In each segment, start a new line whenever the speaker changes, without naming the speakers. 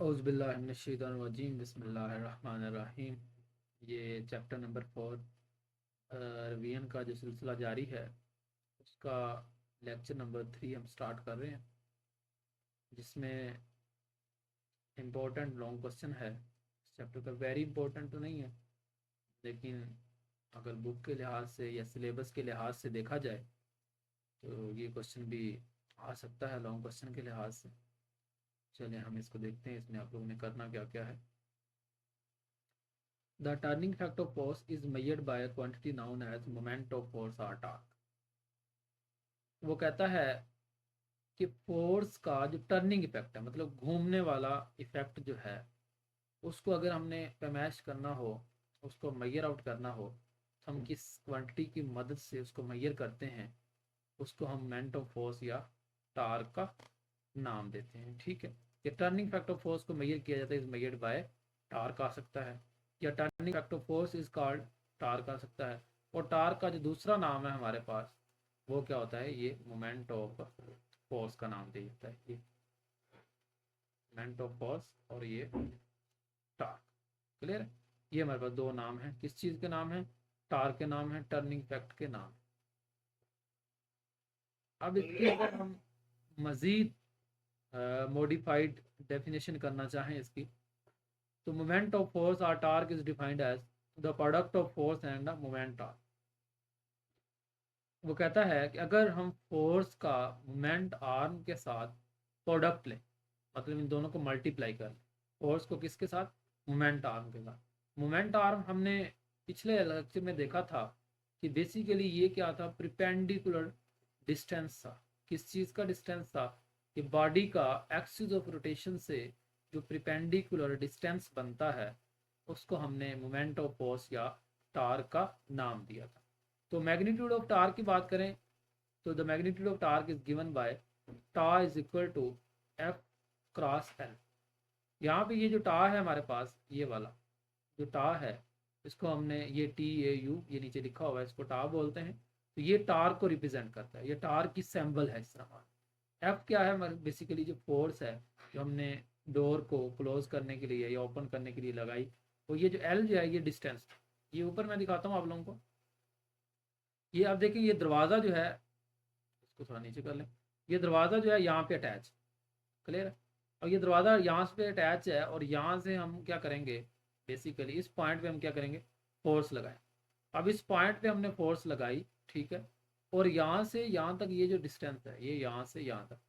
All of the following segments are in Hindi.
औज़ुबिल्लाहिमिनश्शैतानिर्रजीम बिस्मिल्लाहिर्रहमानिर्रहीम। ये चैप्टर नंबर 4 रिवीजन का जो सिलसिला जारी है उसका लेक्चर नंबर 3 हम स्टार्ट कर रहे हैं, जिसमें इम्पोर्टेंट लॉन्ग क्वेश्चन है। इस चैप्टर का वेरी इंपॉर्टेंट तो नहीं है, लेकिन अगर बुक के लिहाज से या सिलेबस के लिहाज से देखा जाए तो ये क्वेश्चन भी आ सकता है लॉन्ग क्वेश्चन के लिहाज से। चलिए हम इसको देखते हैं, इसमें आप लोगों ने करना क्या क्या है। The turning effect of force is measured by a quantity known as moment of force or torque. वो कहता है कि फोर्स का जो टर्निंग इफेक्ट है, मतलब घूमने वाला इफेक्ट जो है, उसको अगर हमने पैमाइश करना हो, उसको मेजर आउट करना हो, तो हम किस क्वांटिटी की मदद से उसको मेजर करते हैं, उसको हम मोमेंट ऑफ फोर्स या टार्क का नाम देते हैं। ठीक है, ये टर्निंग इफेक्ट ऑफ फोर्स को मेजर किया जाता है, इज मेजर्ड बाय टार्क आ सकता है, या turning effect of force is called torque आ सकता है। और टार्क का जो दूसरा नाम है हमारे पास, वो क्या होता है, ये मोमेंट ऑफ फोर्स का नाम दे देता है। ये मोमेंट ऑफ फोर्स और ये टार्क। क्लियर है? ये हमारे पास दो नाम है। किस चीज के नाम है? टार्क के नाम है, टर्निंग इफेक्ट के नाम। अब इसकी अगर हम मजीद मॉडिफाइड डेफिनेशन करना चाहें इसकी, तो मोमेंट ऑफ फोर्स और torque is defined as the product of force and the moment torque. वो कहता है कि अगर हम फोर्स का मोमेंट आर्म के साथ प्रोडक्ट लें, मतलब इन दोनों को मल्टीप्लाई कर लें, फोर्स को किसके साथ? मोमेंट आर्म के साथ। मोमेंट आर्म हमने पिछले लेक्चर में देखा था कि बेसिकली ये क्या था, प्रिपेंडिकुलर डिस्टेंस था। किस चीज़ का डिस्टेंस था? कि बॉडी का एक्सिस ऑफ रोटेशन से जो प्रिपेंडिकुलर डिस्टेंस बनता है, उसको हमने मोमेंट ऑफ फोर्स या टार्क का नाम दिया था। तो मैग्नीट्यूड ऑफ टार्क की बात करें तो the magnitude of torque is given by tau is equal to F cross L. यहाँ पे ये जो टा है हमारे पास, ये वाला जो टा है, इसको हमने ये टी ए यू ये नीचे लिखा हुआ है, इसको टा बोलते हैं। तो ये टार्क को रिप्रेजेंट करता है, ये टार्क की सिंबल है इस तरह। एफ क्या है? बेसिकली जो फोर्स है जो हमने डोर को क्लोज करने के लिए या ओपन करने के लिए लगाई, तो ये जो एल जो है ये डिस्टेंस। ये ऊपर मैं दिखाता हूँ आप लोगों को। ये आप देखें, ये दरवाज़ा जो है, इसको थोड़ा नीचे कर लें, ये दरवाज़ा जो है यहाँ पे अटैच। क्लियर है? और ये दरवाज़ा यहाँ पे अटैच है, और यहाँ से हम क्या करेंगे, बेसिकली इस पॉइंट पे हम क्या करेंगे, फोर्स लगाए। अब इस पॉइंट पे हमने फोर्स लगाई, ठीक है, और यहाँ से यहाँ तक ये जो डिस्टेंस है, ये यहाँ से यहाँ तक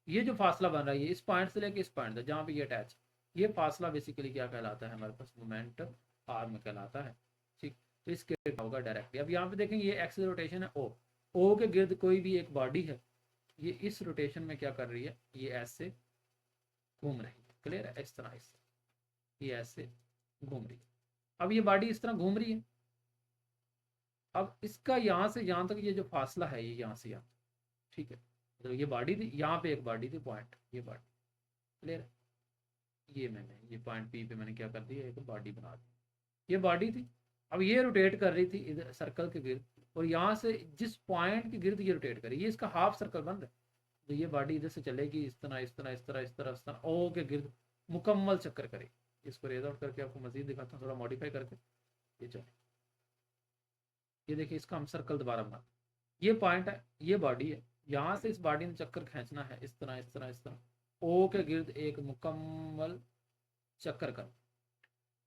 ये जो फासला बन रहा है, ये इस पॉइंट से लेके इस पॉइंट तक जहाँ पे ये अटैच, ये फासला बेसिकली क्या कहलाता है हमारे पास? मोमेंट आर्म कहलाता है। ठीक, तो इसके होगा डायरेक्टली। अब यहाँ पे देखेंगे ये एक्सिस रोटेशन है ओ, ओ के गिर्द कोई भी एक बॉडी है, ये इस रोटेशन में क्या कर रही है, ये ऐसे घूम रही है। क्लियर है? इस तरह, इस ये ऐसे घूम रही है। अब ये बॉडी इस तरह घूम रही है। अब इसका यहाँ से यहाँ तक ये जो फासला है, ये यहाँ से यहाँ, ठीक है, तो ये बॉडी थी, यहाँ पे एक बॉडी थी पॉइंट, ये बॉडी। क्लियर है? ये मैंने ये पॉइंट पी पे मैंने क्या कर दिया, एक बॉडी बना दी, ये बॉडी थी। अब ये रोटेट कर रही थी इधर सर्कल के गिर्द, और यहाँ से जिस पॉइंट के गिर्द ये रोटेट करी, ये इसका हाफ सर्कल बन रहा है। तो ये बॉडी इधर से चलेगी इस तरह इस तरह इस तरह इस तरह इस तरह, ओ के गिर्द मुकम्मल चक्कर करेगी। इसको रेज आउट करके आपको मजीद दिखाता हूँ, थोड़ा मॉडिफाई करके। ये चले, ये देखिए, इसका हम सर्कल दोबारा बना, ये पॉइंट है, ये बॉडी है, यहाँ से इस बॉडी ने चक्कर खींचना है इस तरह इस तरह इस तरह, ओ के गिर्द एक मुकम्मल चक्कर कर।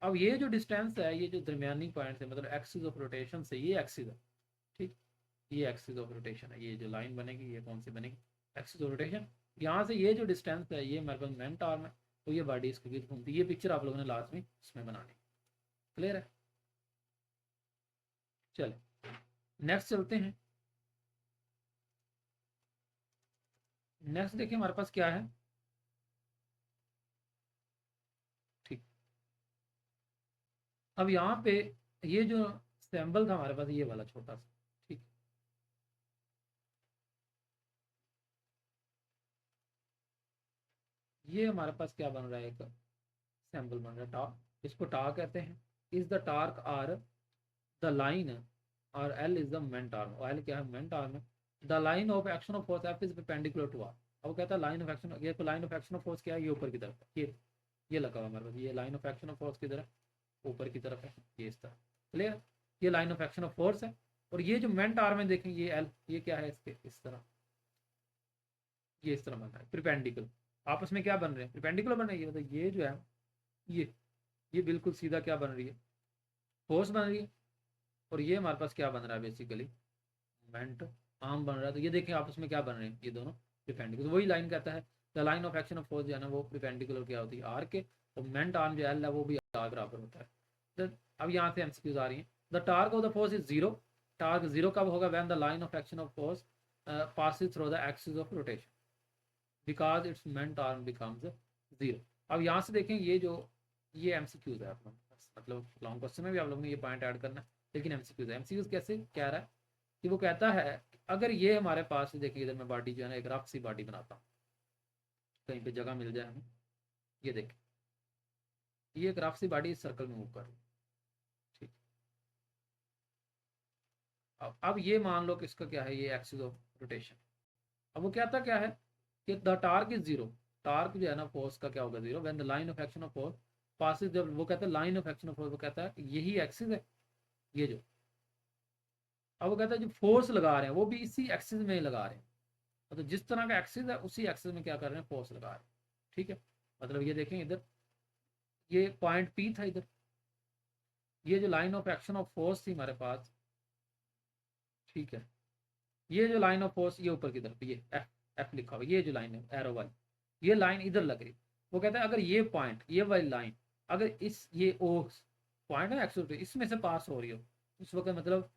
अब ये जो डिस्टेंस है, ये जो दरमियानी पॉइंट है, मतलब एक्सिस ऑफ रोटेशन से, ये एक्सिस है। ठीक, ये एक्सिस ऑफ रोटेशन है। ये जो लाइन बनेगी, ये कौन सी बनेगी? Axis of rotation. यहाँ से ये जो डिस्टेंस है, ये मेरे पास मोमेंट आर्म है, तो ये बॉडी इसके गिर्द घूमती है। ये पिक्चर आप लोगों ने लास्ट में इसमें बनानी। क्लियर है? चले नेक्स्ट चलते हैं। नेक्स्ट देखिए हमारे पास क्या है। ठीक, अब यहाँ पे ये जो सैम्बल था हमारे पास, ये वाला छोटा सा, ठीक, ये हमारे पास क्या बन रहा है, एक सैम्बल बन रहा है टा, इसको टा कहते हैं। Is the torque R the line, और L is the moment arm, और एल क्या है? मोमेंट आर्म है। The line of action of force F is perpendicular to R. अब कहता है लाइन ऑफ एक्शन, ये line of action of force क्या है? ये ऊपर की तरफ है, ये ये लगा हुआ हमारे पास, ये line of action of force किधर है, ऊपर की तरफ है, ये इस तरह। क्लियर, ये line of action of force है। और ये जो मोमेंट आर्म है देखें, ये एल, ये क्या है इसके इस तरह, ये इस तरह बन रहा है प्रिपेंडिकुलर। आपस में क्या बन रहे हैं, प्रिपेंडिकुलर बन रही है। मतलब ये जो है, ये बिल्कुल सीधा क्या बन रही है, फोर्स बन रही है। और ये हमारे पास क्या बन रहा है बेसिकली, मोमेंट आर्म बन रहा है। तो ये देखें आपस में क्या बन रहे हैं, ये दोनों प्रिपेंडिकुलर। वही लाइन कहता है the line of action of force जो है ना वो प्रिपेंडिकुलर क्या होती है आर के, और मोमेंट आर्म जो एल है वो भी आर बराबर होता है। तो अब यहाँ से एमसीक्यूज आ रही हैं। The torque of the force is zero, torque zero कब होगा, when the line of action of force passes through the axis of rotation because its moment arm becomes zero। अब यहाँ से देखें ये जो ये एमसीक्यूज है आप लोग, मतलब लॉन्ग क्वेश्चन में भी आप लोगों ने ये पॉइंट ऐड करना है, लेकिन एमसीक्यूज है। एमसीक्यूज कैसे कह रहा है कि वो कहता है अगर ये हमारे पास देखिए, इधर मैं बॉडी जो है ना एक रफ सी बॉडी बनाता हूँ, कहीं पे जगह मिल जाए हमें, ये देखें ये एक रफ सी बॉडी इस सर्कल में मूव कर रही है, ठीक। अब ये मान लो कि इसका क्या है, ये एक्सिस ऑफ रोटेशन। अब वो कहता क्या है कि the torque is zero, torque जो है ना फोर्स का क्या होगा zero, when the line of action of force passes, जब वो कहता है line of action of force, वो कहता है यही एक्सिस है ये जो। अब वो कहता है जो फोर्स लगा रहे हैं वो भी इसी एक्सिस में लगा रहे हैं, मतलब जिस तरह का एक्सिस है उसी एक्सिस में क्या कर रहे हैं, फोर्स लगा रहे हैं, ठीक है। मतलब ये देखें इधर ये पॉइंट पी था, इधर ये जो line of action of force थी हमारे पास, ठीक है, ये जो लाइन ऑफ फोर्स ये ऊपर की तरफ ये एफ, एफ लिखा हुआ, ये जो लाइन है एरो वाली, ये लाइन इधर लग रही। वो कहता है अगर ये पॉइंट ये वाली लाइन अगर इस ये ओ पॉइंट है एक्सिस इसमें से पास हो रही हो, उस वक्त मतलब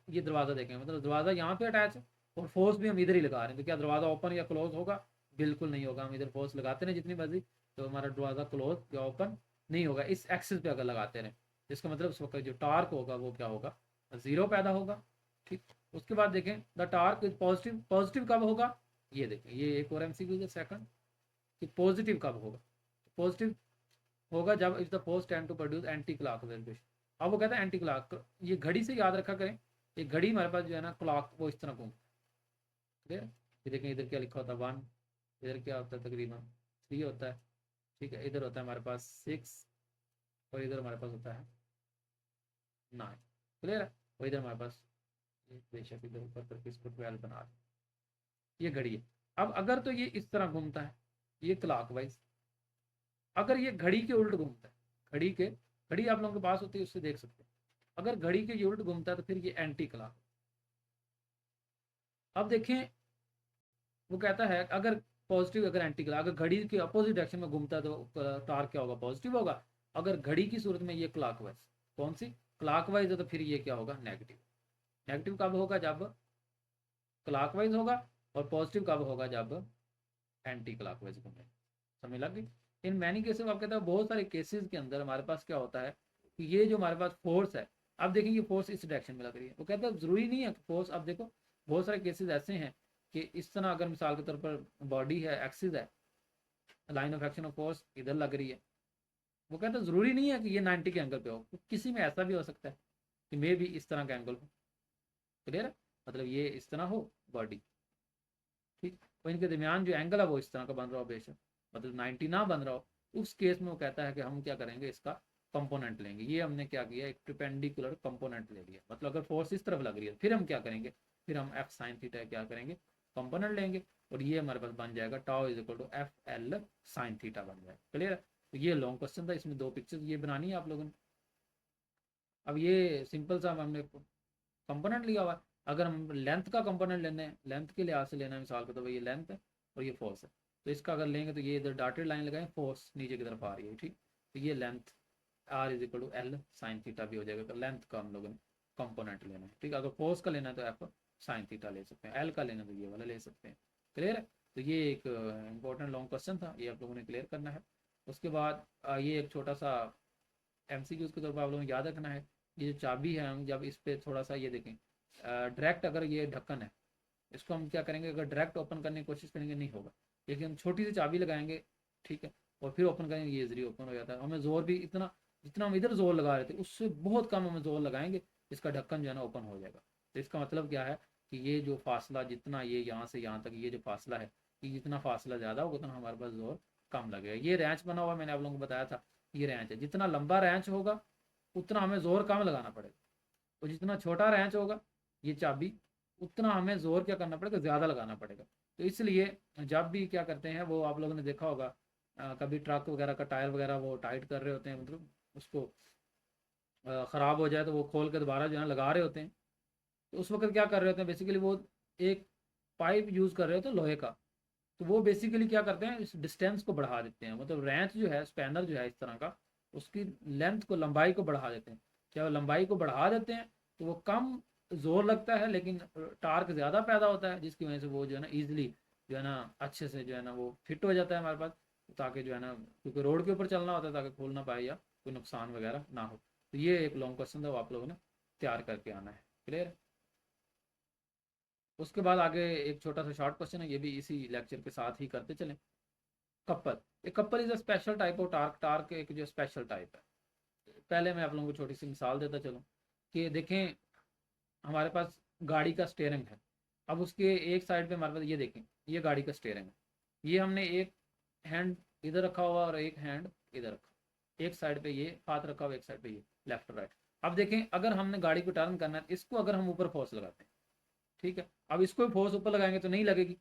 ये दरवाज़ा देखें, मतलब दरवाज़ा यहाँ पे अटैच है और फोर्स भी हम इधर ही लगा रहे हैं, तो क्या दरवाज़ा ओपन या क्लोज होगा, बिल्कुल नहीं होगा। हम इधर फोर्स लगाते रहे जितनी मर्जी, तो हमारा दरवाज़ा क्लोज या ओपन नहीं होगा इस एक्सिस पे अगर लगाते रहे। जिसका मतलब उस वक्त जो टार्क होगा वो क्या होगा, जीरो पैदा होगा, ठीक। उसके बाद देखें the torque is positive, positive कब होगा, ये देखें ये एक और एमसीक्यू है सेकंड, कि पॉजिटिव कब होगा, पॉजिटिव होगा जब if the force tend to produce anti clock vibration. अब वो कहता है एंटी क्लॉक, ये घड़ी से याद रखा करें, ये घड़ी हमारे पास जो है ना क्लॉक वो इस तरह घूम, क्लियर। ये देखें इधर क्या लिखा होता है 1, इधर क्या होता है तकरीबन 3 होता है, ठीक है। इधर होता है हमारे पास 6 और इधर हमारे पास होता है 9, क्लियर है। और इधर हमारे पास बेशक इधर ऊपर करके इसको 12 बना दें, ये घड़ी है। अब अगर तो ये इस तरह घूमता है ये क्लॉकवाइज, अगर ये घड़ी के उल्ट घूमता है, घड़ी आप लोगों के पास होती है उससे देख सकते हैं, अगर घड़ी के ये उल्ट घूमता है तो फिर ये एंटी क्लॉक। अब देखें वो कहता है अगर पॉजिटिव अगर एंटी क्लॉक, अगर घड़ी के अपोजिट डायरेक्शन में घूमता है तो टार्क क्या होगा, पॉजिटिव होगा। अगर घड़ी की सूरत में ये क्लॉकवाइज, कौन सी क्लॉकवाइज है, तो फिर ये क्या होगा, नेगेटिव। नेगेटिव कब होगा, जब क्लॉकवाइज होगा, और पॉजिटिव कब होगा, जब एंटी क्लॉकवाइज घूमे। समझ लग गई। इन मैनी केसेस आप कहते हैं बहुत सारे केसेस के अंदर हमारे पास क्या होता है कि ये जो हमारे पास फोर्स है, अब देखेंगे फोर्स इस डायरेक्शन में लग रही है, वो कहता है जरूरी नहीं है कि फोर्स, अब देखो बहुत सारे केसेस ऐसे हैं कि इस तरह अगर मिसाल के तौर पर बॉडी है एक्सिस है, line of action of force इधर लग रही है, वो कहता है जरूरी नहीं है कि ये 90 के एंगल पे हो, तो किसी में ऐसा भी हो सकता है कि मे भी इस तरह का एंगल हो, क्लियर है। मतलब ये इस तरह हो बॉडी, ठीक, और इनके दरमियान जो एंगल है वो इस तरह का बन रहा हो बेशक, मतलब 90 ना बन रहा हो, उस केस में वो कहता है कि हम क्या करेंगे, इसका कंपोनेंट लेंगे। ये हमने क्या किया, एक परपेंडिकुलर कंपोनेंट ले लिया, मतलब अगर फोर्स इस तरफ लग रही है फिर हम क्या करेंगे, फिर हम एफ साइन थीटा क्या करेंगे, कंपोनेंट लेंगे, और ये हमारे पास बन जाएगा tau is equal to F L sine theta बन जाएगा, क्लियर है। तो ये लॉन्ग क्वेश्चन था, इसमें 2 पिक्चर्स ये बनानी है आप लोगों ने। अब ये सिंपल सा हमने कंपोनेंट लिया हुआ है, अगर हम लेंथ का कंपोनेंट लेने हैं, लेंथ के लिहाज से लेना है मिसाल के तो ये लेंथ है और ये फोर्स है, तो इसका अगर लेंगे तो ये इधर डॉटेड लाइन लगाएं, फोर्स नीचे की तरफ आ रही है, ठीक। तो ये length R is equal to L sine theta भी हो जाएगा, तो लेंथ का हम लोगों ने कंपोनेंट लेना है, ठीक। अगर फोर्स का लेना है तो एफ साइन थीटा ले सकते हैं, एल का लेना तो ये वाला ले सकते हैं, क्लियर है। तो ये एक इंपॉर्टेंट लॉन्ग क्वेश्चन था, ये आप लोगों ने क्लियर करना है। उसके बाद ये एक छोटा सा एमसीक्यूज के तौर पर आप लोगों को याद रखना है, ये जो चाबी है हम जब इस पर थोड़ा सा ये देखें डायरेक्ट, अगर ये ढक्कन है इसको हम क्या करेंगे, अगर डायरेक्ट ओपन करने की कोशिश करेंगे नहीं होगा, लेकिन हम छोटी सी चाबी लगाएंगे, ठीक है, और फिर ओपन करेंगे, ये इजली ओपन हो जाता है। हमें जोर भी इतना, जितना हम इधर जोर लगा रहे थे उससे बहुत कम हमें जोर लगाएंगे, इसका ढक्कन जो है ना ओपन हो जाएगा। तो इसका मतलब क्या है कि ये जो फासला जितना ये यहाँ से यहाँ तक ये जो फासला है, कि जितना फासला ज़्यादा होगा उतना हमारे पास जोर कम लगेगा। ये रैंच बना हुआ मैंने आप लोगों को बताया था, ये रैंच है। जितना लंबा रैंच होगा उतना हमें जोर कम लगाना पड़ेगा, और जितना छोटा रैंच होगा ये चाबी, उतना हमें जोर क्या करना पड़ेगा, ज़्यादा लगाना पड़ेगा। तो इसलिए जब भी क्या करते हैं, वो आप लोगों ने देखा होगा कभी ट्रक वगैरह का टायर वगैरह वो टाइट कर रहे होते हैं, मतलब उसको ख़राब हो जाए तो वो खोल के दोबारा जो है लगा रहे होते हैं। तो उस वक्त क्या कर रहे होते हैं, बेसिकली वो एक पाइप यूज़ कर रहे होते हैं लोहे का। तो वो बेसिकली क्या करते हैं, इस डिस्टेंस को बढ़ा देते हैं, मतलब रेंच जो है, स्पैनर जो है इस तरह का, उसकी लेंथ को, लंबाई को बढ़ा देते हैं। क्या वो लंबाई को बढ़ा देते हैं तो वो कम जोर लगता है लेकिन टार्क ज़्यादा पैदा होता है, जिसकी वजह से वो जो है ना ईजिली जो है ना अच्छे से जो है ना वो फिट हो जाता है हमारे पास। ताकि जो है ना, क्योंकि रोड के ऊपर चलना होता है ताकि खोल ना पाए या कोई नुकसान वगैरह ना हो। तो ये एक लॉन्ग क्वेश्चन था, वो आप लोगों ने तैयार करके आना है। क्लियर। उसके बाद आगे एक छोटा सा शॉर्ट क्वेश्चन है, ये भी इसी लेक्चर के साथ ही करते चलें। Couple, a couple is a special type of torque, torque एक जो स्पेशल टाइप है। पहले मैं आप लोगों को छोटी सी मिसाल देता चलूँ कि देखें, हमारे पास गाड़ी का स्टेयरिंग है। अब उसके एक साइड पे हमारे पास, ये देखें, ये गाड़ी का स्टेयरिंग है। ये हमने एक हैंड इधर रखा हुआ और एक हैंड इधर रखा, एक साइड पे ये हाथ रखा हुआ, एक साइड पे ये, लेफ्ट और राइट। अब देखें, अगर हमने गाड़ी को टर्न करना है, इसको अगर हम ऊपर फोर्स लगाते हैं, ठीक है, अब इसको फोर्स ऊपर लगाएंगे तो नहीं लगेगी।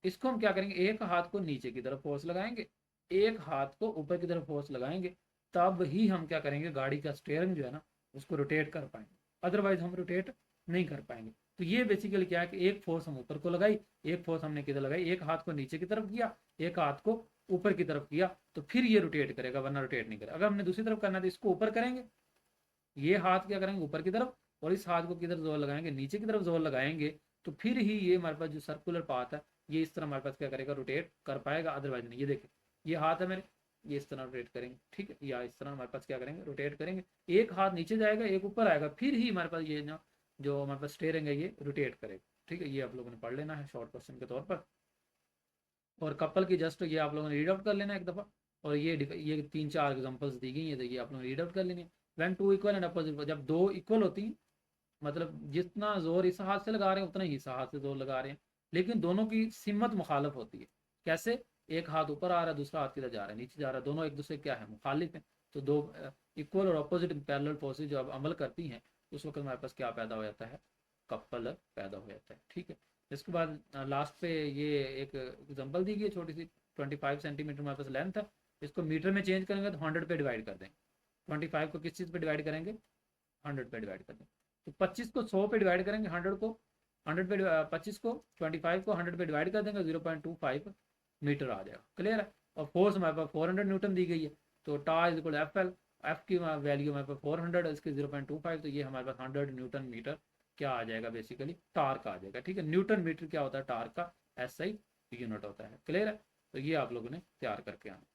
इसको हम क्या करेंगे, एक हाथ को नीचे की तरफ फोर्स लगाएंगे, एक हाथ को ऊपर की तरफ फोर्स लगाएंगे, तब ही हम क्या करेंगे, गाड़ी का स्टेयरिंग जो है ना उसको रोटेट कर पाएंगे, अदरवाइज हम रोटेट नहीं कर पाएंगे। तो ये बेसिकली क्या है कि एक फोर्स हम ऊपर को लगाई, एक फोर्स हमने किधर लगाई, एक हाथ को नीचे की तरफ किया, एक हाथ को ऊपर की तरफ किया, तो फिर ये रोटेट करेगा, वरना रोटेट नहीं करेगा। अगर हमने दूसरी तरफ करना है तो इसको ऊपर करेंगे, ये हाथ क्या करेंगे ऊपर की तरफ, और इस हाथ को किधर जोर लगाएंगे, नीचे की तरफ जोर लगाएंगे, तो फिर ही ये हमारे पास जो सर्कुलर पाथ है, ये इस तरह हमारे पास क्या करेगा, रोटेट कर पाएगा, अदरवाइज नहीं। ये देखें, ये हाथ है मेरे, ये इस तरह रोटेट करेंगे, ठीक है, या इस तरह हमारे पास क्या करेंगे, रोटेट करेंगे। एक हाथ नीचे जाएगा, एक ऊपर आएगा, फिर ही हमारे पास ये ना जो हमारे पास स्टेयरिंग है ये रोटेट करेगा। ठीक है, ये आप लोगों ने पढ़ लेना है शॉर्ट क्वेश्चन के तौर पर। और कपल की जस्ट ये आप लोगों ने रीड आउट कर लेना एक दफ़ा। और ये तीन चार एग्जांपल्स दी गई हैं, तो ये आप लोगों ने रीड आउट कर लेनी है। When two equal and opposite, जब दो इक्वल होती हैं, मतलब जितना जोर इस हाथ से लगा रहे हैं उतना ही इस हाथ से जोर लगा रहे हैं, लेकिन दोनों की सिमत मुखालफ होती है। कैसे, एक हाथ ऊपर आ रहा है, दूसरा हाथ किधर जा रहा है, नीचे जा रहा है, दोनों एक दूसरे क्या है, मुखालिफ है। तो दो इक्वल और अपोजिट पैरेलल फोर्सेज जो अब अमल करती हैं, उस वक्त हमारे पास क्या पैदा हो जाता है, कपल पैदा हो जाता है। ठीक है। इसके बाद लास्ट पे ये एक एग्जांपल दी गई है छोटी सी, 25 सेंटीमीटर हमारे पास लेंथ है, इसको मीटर में चेंज करेंगे तो 100 पे डिवाइड कर देंगे। 25 को किस चीज़ पे डिवाइड करेंगे, 100 पे डिवाइड कर देंगे। तो 25 को 100 पे डिवाइड करेंगे, 100 को 100 पे 25 को 25 को 100 पे डिवाइड कर देंगे, 0.25 मीटर आ जाएगा। क्लियर है। और फोर्स हमारे पास 400 न्यूटन दी गई है, तो टा is equal F L, F की वैल्यू हमारे पास 400, इसके 0.25, तो ये हमारे पास 100 न्यूटन मीटर क्या आ जाएगा, बेसिकली टार्क आ जाएगा। ठीक है, न्यूटन मीटर क्या होता है, टार्क का एसआई यूनिट होता है। क्लियर है। तो ये आप लोगों ने तैयार करके आना।